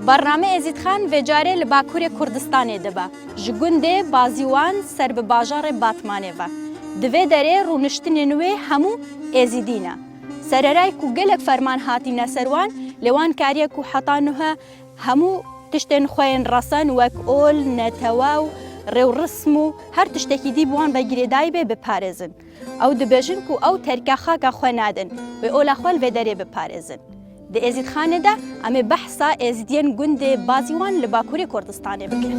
برنامه ازید خان و جاره لباکور کردستان دبا جگنده بازیوان سر به باجار باتمانه و دوی داره رونشتن نوی همو ازیدینه سررای کو گلک فرمان هاتی نسروان لوان کاریه کو حطانوها همو تشتن خوین رسان وک اول نتواو رو رسمو هر تشتکی دی بوان بگیری دایبه بپارزن او دبجن کو او ترکا خاکا خوانادن و اول اخوال و داره بپارزن ده ازید خانه ده اما بحثا ازیدین گنده بازیوان لباکوری کردستانه بکره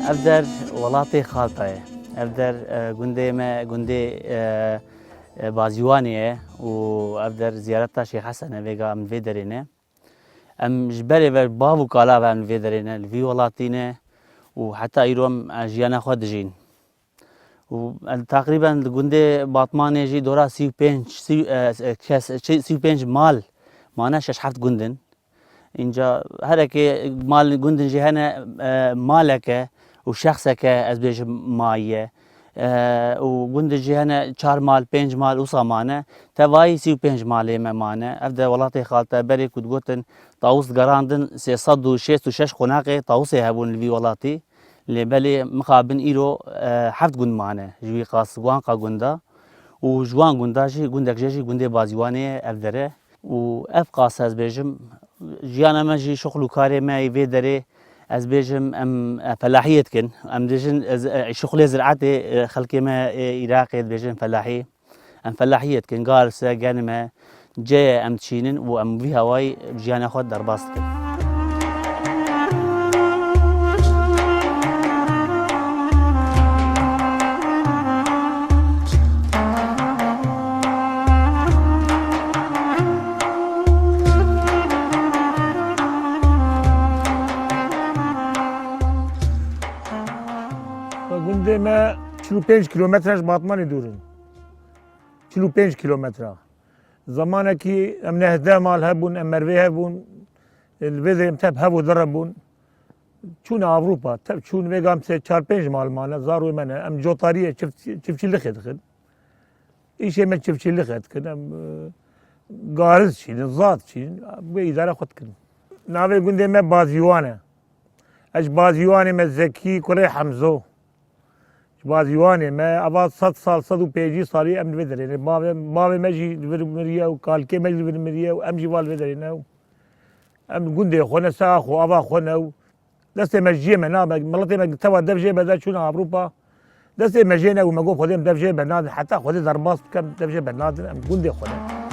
افدر ولاتی خالطه افدر گنده ما گنده بازیوانیه و افدر زیارت شیخ حسن ویگا من وی درینه ام جبری ور باو کالا و من وی درینه الوی ولاتینه و حتی ایروم جیانا خود جین و تقریبا گنده باطمانه جی دورا 35 مال مانه 6-7 گندن اینجا هر که مال گندن جی هنه مالکه و شخصك از بيج مايه وقند جهنا 4 مال 5 مال وصامانه تواي 35 مال مانه افدا ولاتي خالته بري كنت قلت طاووس قراندن 306 قناقي طاووسي هبون الفي ولاتي اللي بالي مقابن ايرو 7 قند مانه جوي قاس وانقا قندا وجوان قنداشي قندك جيجي قندي بازيواني افدره واف قاس از بيجم جيانا ماجي شغل وكاري ما يفيدري از بیشم فلاحیت کن بیشن شغل زراعتی خلقی ما عراقی بیشن فلاحیت کن قارسه جانمه جای تشینن و في هواي جیان خود در باست کن ما 45 کیلومترش باطمانی دورن 45 کیلومتر زمانه کی ام 19 مال هبون ام مروی هبون الوزه ام تب هبو ضربون چون اوروبا تب چون ویگام سه 4-5 مال مانه زارو منه ام جوطاریه چفچی لخت خد ایشه من چفچی لخت کن ام گارز چین زاد چین به اداره خود کن ناوی گنده ما بازیوانه اش بازیوانه ما زکی کره حمزو بازیوانه ما اول 100 سال 105 سالی ام ودرینه ما مجی ورمریه و کالکه مجی ورمریه و ام جوال ودرینه ام گنده خونه ساخ و ابا خونه و دست مجیه منا ملت ما توا دبجه بدا چون اوروبا دست مجینا و مگو خودم دبجه بناد حتی خود درباس کم دبجه بناد ام گنده خونه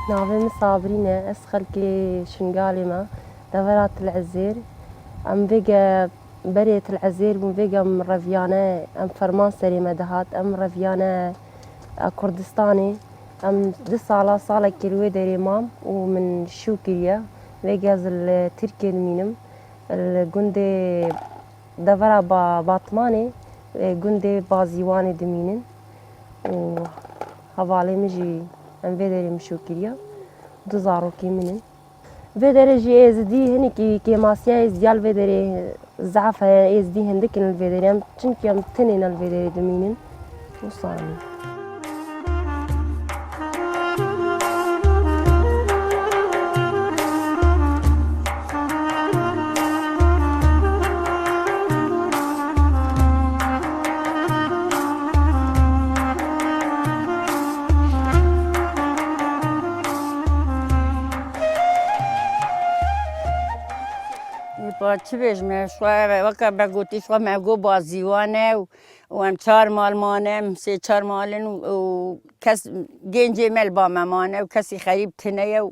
ناوي صابرينه اسخل كي شنقالي ما دورات العزير ام فيجا بريت العزير من فيجا من رفيانه ام فرمان سليمه دهات ام رفيانه كردستاني ام 2 صالة كيلوي داري مام ومن شوكية فيجاز التركي المينم الجندي دورا باطماني جندي بازيواني دمينن وحوالي مجي ام فيدري مشوكريا دزارو كيمنن فيدري جي ازدي هني كي ماسيا ازديال فيدري زعف ازدي هندك الفيدري ام تشنكي ام تنين الفيدري دمينن وصاني شو تبيش شو وكا بقولتي شو ما جو بازيوانه وام 4 مال مانم 4 مالن وكس جنجي مال بامانه وكسي خريب تنيه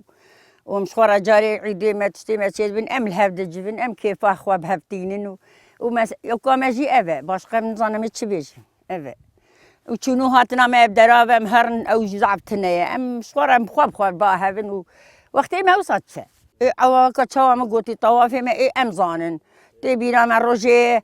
ومشخورة جاري عيدي ما تشتي ما تشيد بن ام الهفد جبن ام كيف اخوا بهفتينن وما يقام اجي افا باش قام نظن تشبيش افا وشنو هاتنا ما بدرا مهرن او زعبتنا ام مشخورة مخوب خوب باهفن وقتي ما وصلت او كتشوا ما قلتي طوافي ما ام زانن تبينا مع روجي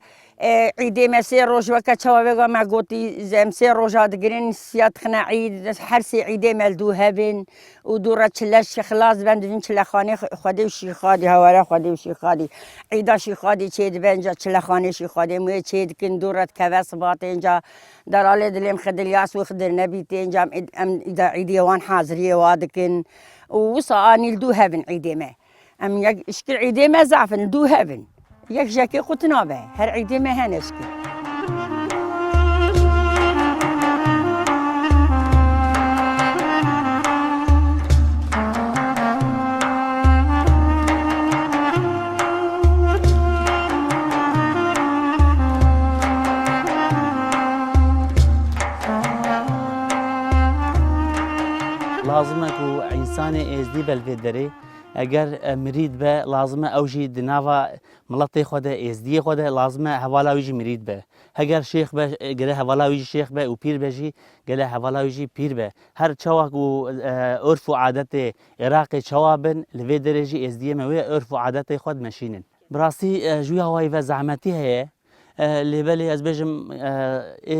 عيدي ما سير روج وكتشوا بقى ما قلتي زم سير روجات جرين سيات خنا عيد حرسي عيدي مالدو هبن ودورة شلاش خلاص بند شلخاني خدي وشي خادي هوالا خدي وشي خادي عيدا شي خادي تشيد بنجا شلخاني شي خادي مو تشيد كن دورة كواس باطن جا درالد اللي مخد الياس وخدر نبي تنجا ام اذا عيدي وان حاضريه وادكن وصاني لدو هبن عيدي ما ام يشكل عيدي ما زعفن لدو هبن يك جاكي قطنا به هر عيدي ما هنشكي لازمك وإنسان إزدي بالفدري اگر مرید به لازمه اوجی دنوا ملتی خود ازدی خود لازمه حوالا ویجی مرید به اگر شیخ به گله حوالا ویجی شیخ به و پیر بهجی گله حوالا ویجی پیر به هر چواک و عرف و عادت عراق چوابن لوی درجی ازدی موی عرف و عادت خود مشینن براستی جویا وای و زحمتی هه لبلی از بجم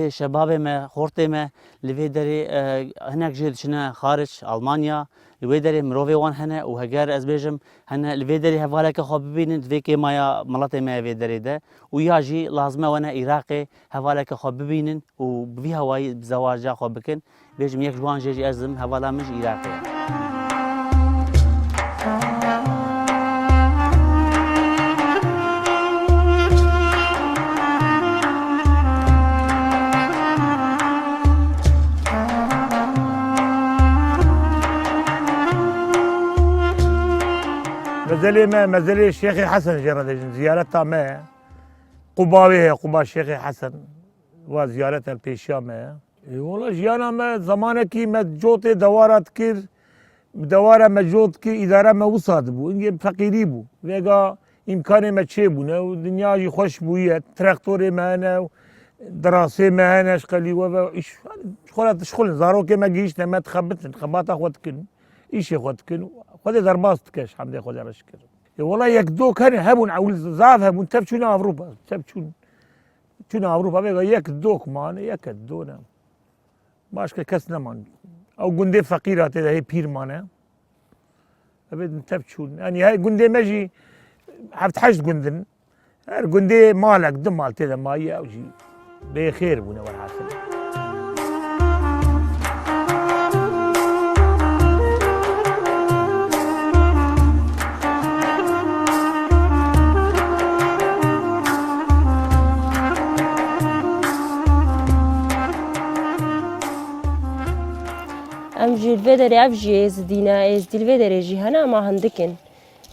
شباب ما خورت ما لوی دری هناك جيل شنا خارج ألمانيا لوی دری مروی وان هنه و هجر از بجم هنه لوی دری هفاله که خواب ببینند وی که مایا ملت ما وی دری ده و یاجی لازمه وانا عراقی هفاله که خواب ببینند و بی هوای زواج خواب بکن بجم یک جوان جی ازم هفاله مش عراقی مازال الشيخ حسن جرد زيارتها ما قباوي قبا الشيخ حسن وزيارتها البيشا ما والله جيانا ما زمانك ما جوتي دوارات كير دواره ما جوت كي اداره ما وصاد بو انجي فقيري بو ويغا امكاني ما تشي بو دنيا جي خوش بويه تراكتوري ما انا دراسه ما انا شقلي و شغل زاروكي ما جيش ما تخبط خباطه خدكن ايش خدكن خذ درباست كاش حمد خذ رشكر والله يكدو كان هبون عول زاف هبون تبشون اوروبا تبشون شنو اوروبا بيقول يكدوك مان يكدونا باشكا كسنا مان او قندي فقيرات هي بير مانا ابد تبشون يعني هاي قندي ماجي حفت حاج قندن قندي مالك دم مالتي ما هي او شيء بخير بونا والحسن امجي الفدري افجي زدينا ازدي الفدري جي هنا ما هندكن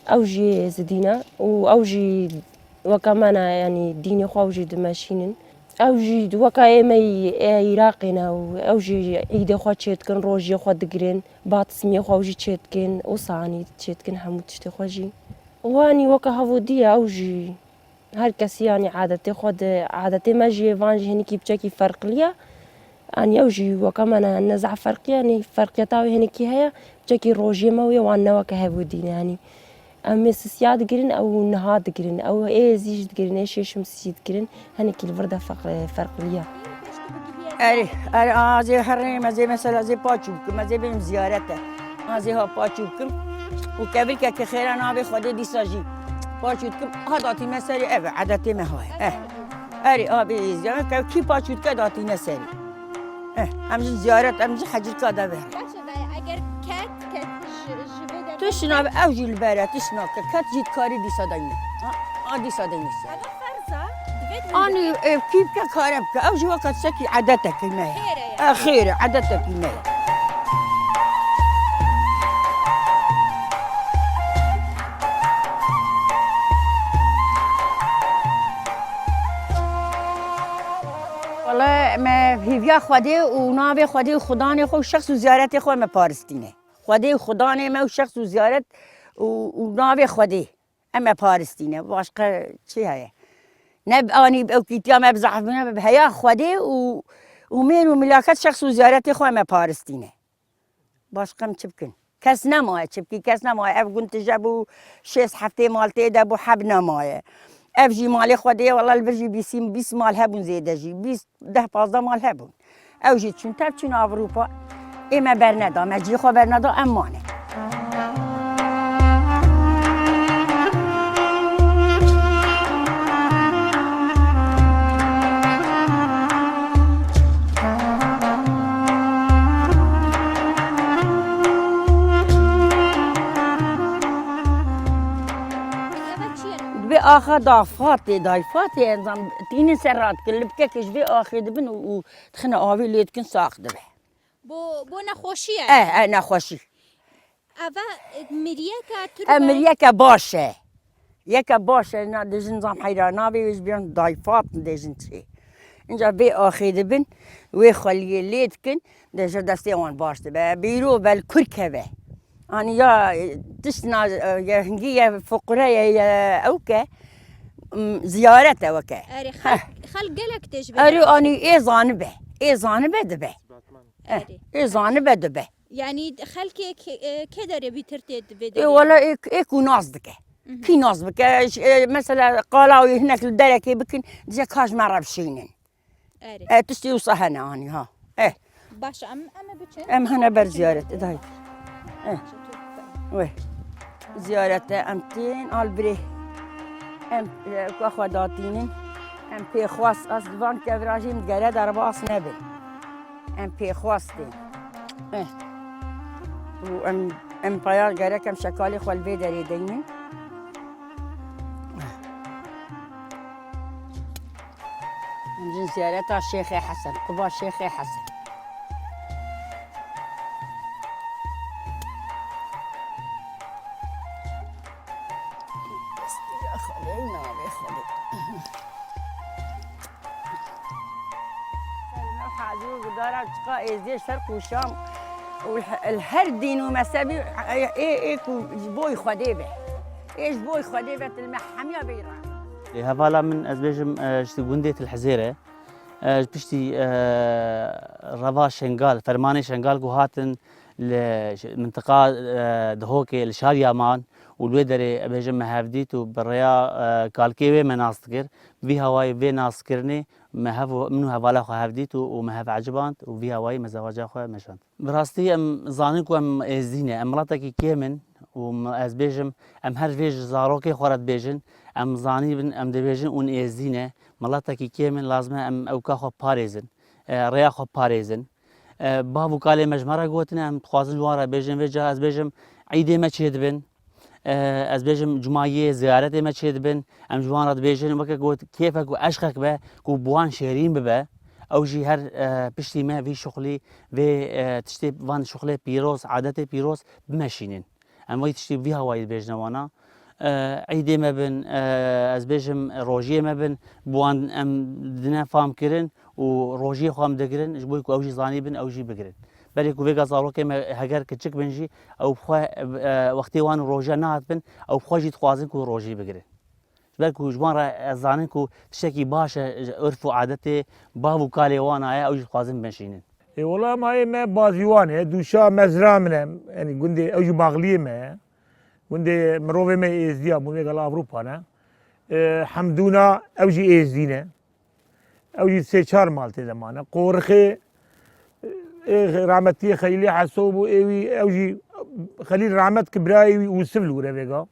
اوجي زدينا واوجي وكمان يعني ديني خو اوجي دماشينن اوجي وكا ايمي عراقنا اوجي عيد خو تشتكن روجي خو دغرين باطسمي خو اوجي تشتكن وصاني تشتكن حمود تشتي خوجي واني وكا هودي اوجي هر كسي يعني عادتي ما جي فانجي هنيكي بتشكي فرق ليا أنا يوجي وكمان نزع فرق يعني فرق يتاوي هنيكي هيا بجاكي روجي مويا وانا وكهبودين يعني أما سياد جرين أو نهاد جرين أو إيه زيج جرين إيش شمس جرين هنيكي الفردة فرق ليا. أري زي حرني ما زي مثلا زي باتشوك ما زي بين زيارته ما زي ها باتشوك وقبل كخير أنا بخدي دي ساجي باتشوك هذا تي مثلا أبى عادتي ما هو أري أبي زيارة كي باتشوك كذا تي مثلا امجد زيارت امجد حجر كادا به اگر کت جبه تو شناب اوجی البرات شناب کت جيت كاري دي صداينه دي صداينه اني كيف كاربك اوجي وقت سكي عادتك ما خير عادتك ما ربیا خودی و ناوی خودی و خدای خو شخص و زیارت خو ما پارستینه خودی و خدای ما و شخص و زیارت و ناوی خودی اما پارستینه باشقه چی هست نب آنی او کیتیا ما بزحف بنا بهیا خودی و مین و ملاکت شخص و زیارت خو ما پارستینه باشقه چی بکن کس نمایه چی بکی کس نمایه اف گنت جبو 6 هفته مالته دبو حب نمایه اف جی مال خودی والله البرجی 20 مال هبون زیده جی 20 10 15 مال هبون او جی چون تب چون اروپا اما برندا مجی خو برندا امانه به آخر دایفات انزام تین سرات کل بکش به آخر دبن و تخنا آوی لید کن ساخت به بۆ نەخۆشیە نخوشی ئەڤە مریەکە امریکا باشه یکا باشه نه دژن زام حیران ویش بیان دایفات دژن چی اینجا به آخر دبن و خالی لید کن دژ دستی آن باشته به بیرو بل کرکه به آن یا تشنا یا هنگی یا فقره یا اوکه زیارت اوکه خەڵ گەلک دەژ اری آنی ایزانه دبه ایزانه دبه یعنی خەلکێک کێ دەرێ بیتر تێ دەبێت ولا ایکو ناز دکه کی ناز بکه مثلا قالاوی هناك الدركي بكن ديك كاج مرة بشينين تشتي وصهنا اني ها باش بچن هنا بر زيارة داي وي زيارة امتين البري كاخوا داتينين بي خواص اصدوان كفراجيم قرا درباس نبل بي خواستين و بيار قرا كم شكالي خو البي دريدين من زيارة الشيخ حسن قبا الشيخ حسن شرق وشام والهر دين ومسابي بوي خديبه ايش بوي خديبه المحميه بيران هفالا من ازبيجم شتي گونديت الحزيره بشتي ربا شنغال فرماني شنغال هاتن لمنطقه دهوكي لشار يامان والويدري ابيجم مهافديت وبريا كالكيوي مناصكر في هواي في ناسكرني مهاف منو هفالا خو هافديت ومهاف عجبانت وفي هواي مزواجا خو مشانت براستي ام زانيكو ام ازينه امراتك كيمن وازبيجم ام هر فيج زاروكي خورت بيجن ام زاني بن ام دبيجن اون ازينه ملاتك كيمن لازمه ام اوكا خو باريزن ريا خو باريزن بابو كالي مجمره قوتنا ام تخازن جوارا بيجن وجا از بيجم عيدي ما تشدبن از بيجم جمعيه زيارتي ما تشدبن ام جوان رد بيجن وكا قوت كيفك واشخك به كو بوان شيرين ببه او جي هر بشتي ما في شغلي في تشتي وان شغلي بيروس عادتي بيروس بمشينين ام وي تشتي فيها وايد بيجنا وانا عيدي ما بن از بيجم روجيه ما بن بوان ام دنا فام كرن وروجيه خام دقرن جبوي كو اوجي زاني بن اوجي بقرن بلي كو فيغا زارو كما هجر كتشك بنجي او بخوا وقتي وان روجا نات بن او بخوا جي تخوازن كو روجي بقرن بالكو جوان زانن كو تشكي باشا عرف وعادتي بابو كالي وانا اوجي خوازن بنشينن والله ما بازيوانه دوشا مزرعه منه يعني قندي اوجي باغليه ما قندي مروفي ما ازديا مو قال اوروبا انا حمدونا اوجي ازدينا اوجي سيشار مالتي زمانه قورخي رحمتي خليلي حسوب اوجي خليل رحمت كبراي وسفلو رفيقا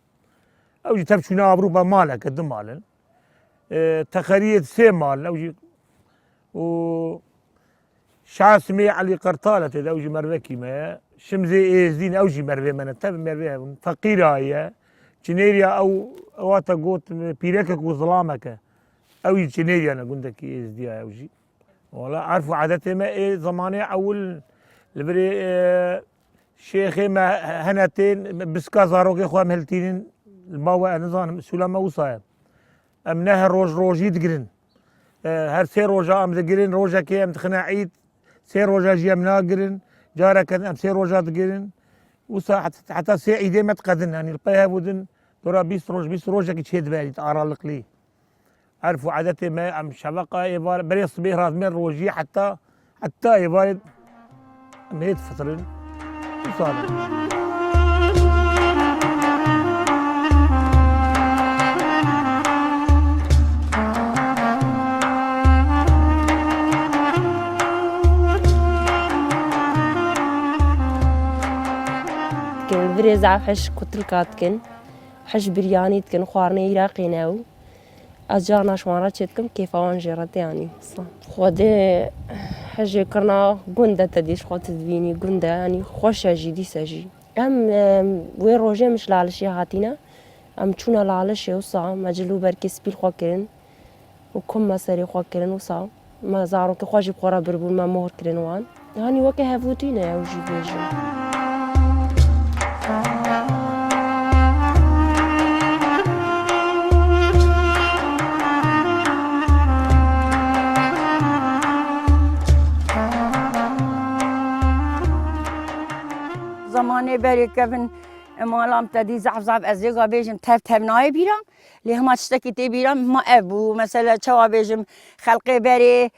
اوجي تبشونا اوروبا مالك قد مالن تخريه سي مال اوجي و شاسمي علي قرطالة اوجي مروكي ما شمزي ازدين اوجي مروي من تب مروي فقيره هي جنيريا او واتا قوت بيركك وظلامك اوجي جنيريا انا قلت ازديا اوجي والله عرفوا عادتي ما ايه زماني اول البري شيخي ما هنتين بسكا زاروكي خوام هلتين الباوة نظام سلامة وصايا ام نهر روجي دقرن هر سي روجا ام دقرن روجا كي ام تخنا عيد سير روجا جيم ناقرن جارة كان أم سير روجا تقرن وسا حتى سي إيدي ما تقدن يعني القيها بودن دورا 20 روجا كي تشهد بالي تعرالق لي عرفوا عادتي ما أم شبقة إيفار بري صبيح رازمين روجي حتى إيفار ميت فطرن وصار كن بريزع حش كتلكات كن حش برياني كن خوارني عراقي ناو أجانا شوارا تشتكم كيف وانجرت يعني خودي حاجة كرنا قندة تديش خود تدبيني قندة يعني خوش أجي دي ساجي وين روجي مش لعلشي هاتينا تشونا لعلشي وصا مجلو بركي سبيل خواكرن وكم مساري خواكرن وصا ما زارو كخواجي بخورا بربون ما مهر كرن وان يعني وكي هفوتينا يا وجي بيجي زمانه بری کفن مالام تدی زعف ازیگا بیشم تف نای بیرم لی هم تشتکی تی بیرم ما ابو مثلا چوا بیشم خلقی بری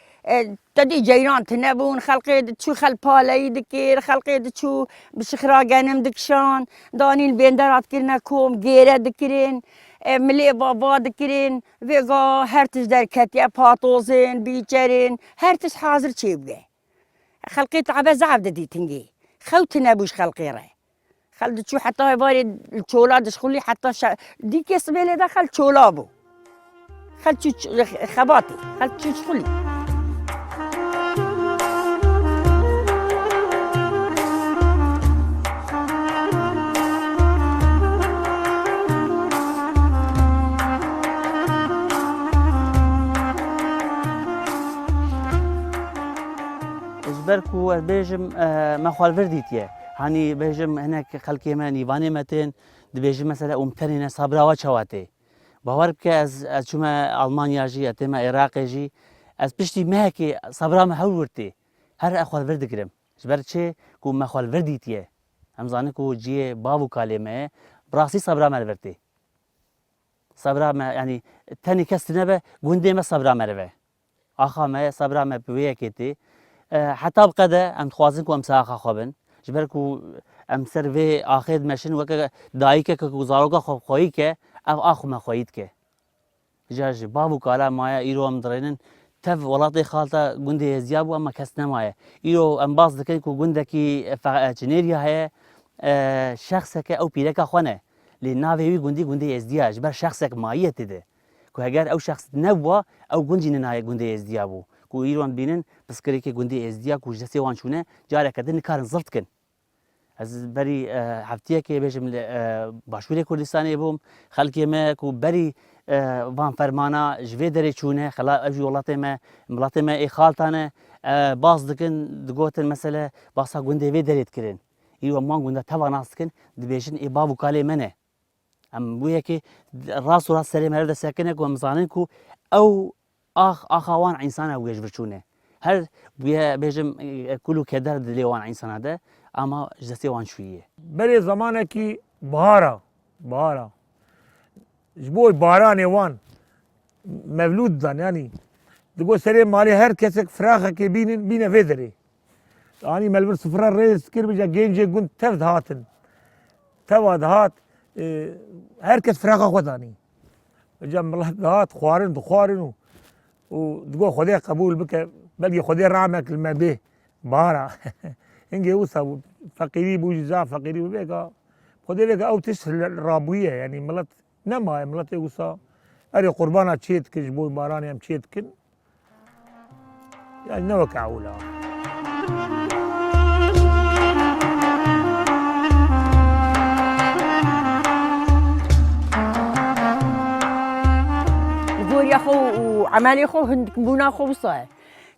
تدی جیران تنبون خلقی چو خلپالی دکیر خلقی چو بشخراگنم دکشان دانیل بیندرات کرنا کوم گیره دکرین ملی بابا دکرین ویگا هر تش در کتیا پاتوزین بیچرین هر تش حاضر چی بگه خلقی تعبه زعف ددی تنگی خوت نبوش خلقي راي خلد تشو حتى يباري الشولا دخلي حتى دي كيس بيلي دخل شولابو خلد تشو خباطي خلد تشو دخلي بركو بيجم ما خوال فرديتيه هاني بيجم هناك خلقي ما نيفاني متين دبيجم مثلا امتنين صبرا وشواتي باور بك از شما المانيا جي اتما عراق جي از بشتي ما هيك صبرا ما حورتي هر اخوال فرد كرم جبرتشي كو ما خوال فرديتيه هم زانكو جي بابو كلمه براسي صبرا ما الفرتي صبرا ما يعني تاني كستنبه غوندي ما صبرا مربه اخا ما صبرا ما بويكتي حتى بقدا ام خوازن كو ام ساخا خوبن جبركو ام سرفي اخذ ماشين وك دايك كو زاروكا خويك او اخو ما خويتك جاج بابو كالا مايا ايرو ام درينن تف ولاتي خالتا غوندي زيابو اما كسنا مايا ايرو ام باز دكن كو غوندكي جنيريا هي شخصك او بيرك خونه لنافي غوندي ازدياج بر شخصك مايته ده كو هجر او شخص نبوا او غوندي ناي غوندي ازديابو كو ايران بينن بس كريكي غوندي ازديا كو جسي وان شونه جاري كدن كارن زلت كن از بري هفتيه كي بيجم باشوري كردستاني بوم خلقي ما كو بري وان فرمانا جوي دري چونه خلا اجي ولاتي ما اي خالتانه باز دكن دغوتن مساله باسا غوندي وي دريت كرين ايران مان غوندا توا ناسكن دبيشن اي بابو كالي منه ام بويكي راس سليم هذا ساكنك ومزانن كو او اخوان انسان ويش برچونه هر بيجم كلو كدر دليوان انسان هذا اما جسي وان شويه بري زمانك بهارا جبوي باراني وان مولود دان يعني تقول سليم مالي هر كسك فراخه كي بين فيدري يعني ملبس صفرا ريس كير بيجا جينجي كنت تفد هاتن تواد هات هر كس فراخه خداني جنب الله هات خوارن وتقول خديه قبول بك بلقي خديه رامك الماء به بارا انجي وصا فقيري بوجزا فقيري بيك خديه بك او تسهل رابويه يعني ملت نما ملت وصا اري قربانا تشيت كجبوي باراني ام تشيت كن يعني نوك عولا يا خو وعمالي خو هندك بونا خو صاي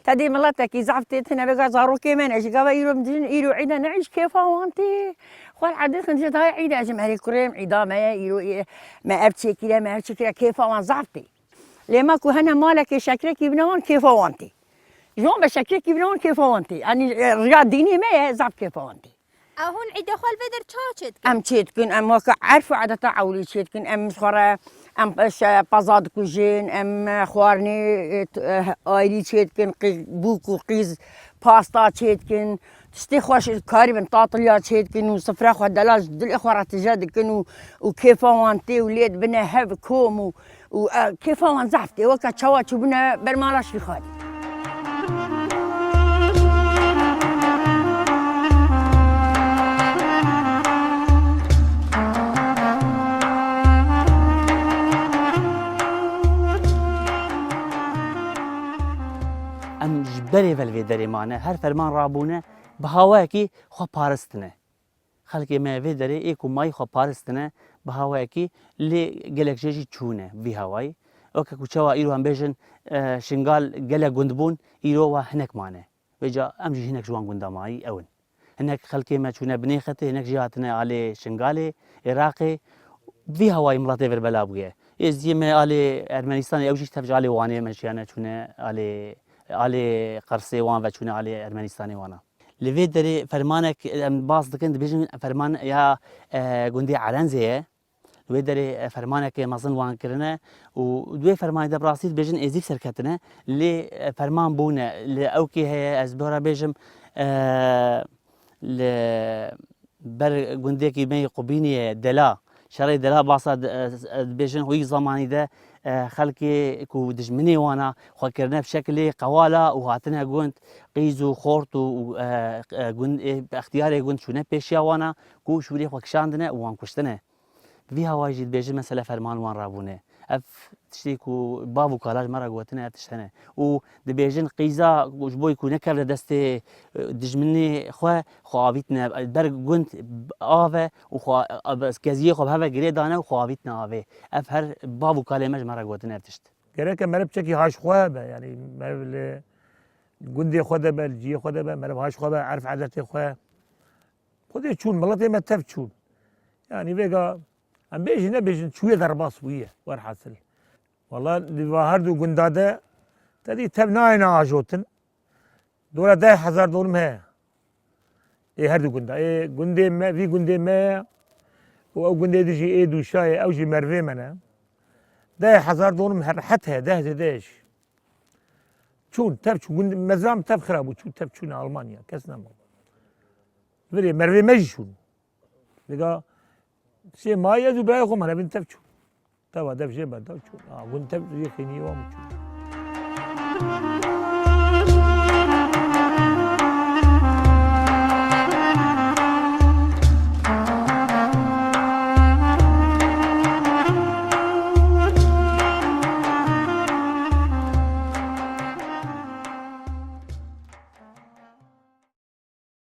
تدي ملاتك زعفتي هنا بقى زارو كمان ايش قبا يرو مدين يرو عيدا نعيش كيف وانتي خو العادات انت هاي عيدا جمعري كريم عيدا ما يرو ما ابتشي كده ما ابتشي كده كيف وان زعفتي لما كو هنا مالك شكلك يبنون كيف وانتي جون بشكل كيفون كيفونتي يعني رياض ديني ما زعف كيفونتي اهون عيد خال فدر چاچت ام تشيتكن ام وكا عارفه عادة عولي تشيتكن ام خورا ام باش بازاد كوجين ام خوارني ايلي تشيتكن بوكو قيز باستا تشيتكن تشتي خوش كاري من طاطليا تشيتكن وصفرا خو دلاج دل اخوارا تجادكن وكيفونتي وليد بنا هاف كوم وكيفون زعفتي وكا تشوا تشبنا برمالاش في خالي ام جبري فالفي دري معنا هر فرمان رابونه بهواكي خو بارستنه خلقي ما في دري ايكو ماي خو بارستنه بهواكي لي جلك جيجي تشونه في هواي اوكا كوتشوا ايرو هم بيجن شنغال جلا جندبون ايرو هناك معنا بيجا امجي هناك جوان جندا ماي اون هناك خلقي ما تشونه بنيختي هناك جهاتنا على شنغالي عراقي في هواي مراتي في بلابويه يزي ما على ارمنستان اوجي تفج على واني مشيانه تشونه على قرصي وان وشونه على ارمنستاني وانا لفي دري فرمانك باص دكند بيجن فرمان يا جندي علنزيه لوي دري فرمانك مازن وان كرنا ودوي فرمان ده براسيت بيجن ازيك سركتنا لي فرمان بونا لاوكي هي ازبورا بيجم ل بر جندي كي مي قبيني دلا شري دلا باصد بيجن هوي زماني ده خلقي كو دجمني وانا خكرنا بشكل قوالا وهاتنا قنت قيزو خورت وقنت باختياري قنت شو نبيشيا وانا كو شوري خكشاندنا وان كشتنا فيها واجد بيجي مسألة فرمان وان رابونه اف تشتيكو بابو كالاج مرة قوتنا تشتنا و دبيجن قيزا وجبوي كو نكر دستي دجمني خوابيتنا برق قنت آفه وخوا كزيه خو هذا قريدانا وخوابيتنا آفه اف هر بابو كالمج مرة قوتنا تشت كراك مرب شكي هاش خوابه يعني مرب الجندي خدا به الجي خدا به مرب هاش خوابه عارف عادتي خواه خدا تشون ملاتي ما تفشون يعني بيجا ام بيجي نبيجن شويه ضربه سويه ورحصل والله هردو جنداده تدي تبناينا عجوتن دولا 10,000 دولار ما ايه هردو جندا ايه جندي ما في جندي ما او جندي ديجي ايه دو شاي او جي مرفي منا 10,000 دولار حتى ده داش شون تبشو جند مزام تبخرابو شو تبشون المانيا كسنا بري مرفي مجشون لقى شيء ما يجوا بياخذ أنا بنت تفشوا توا دف شيء بدو شو قلت تف يخيني وامشوا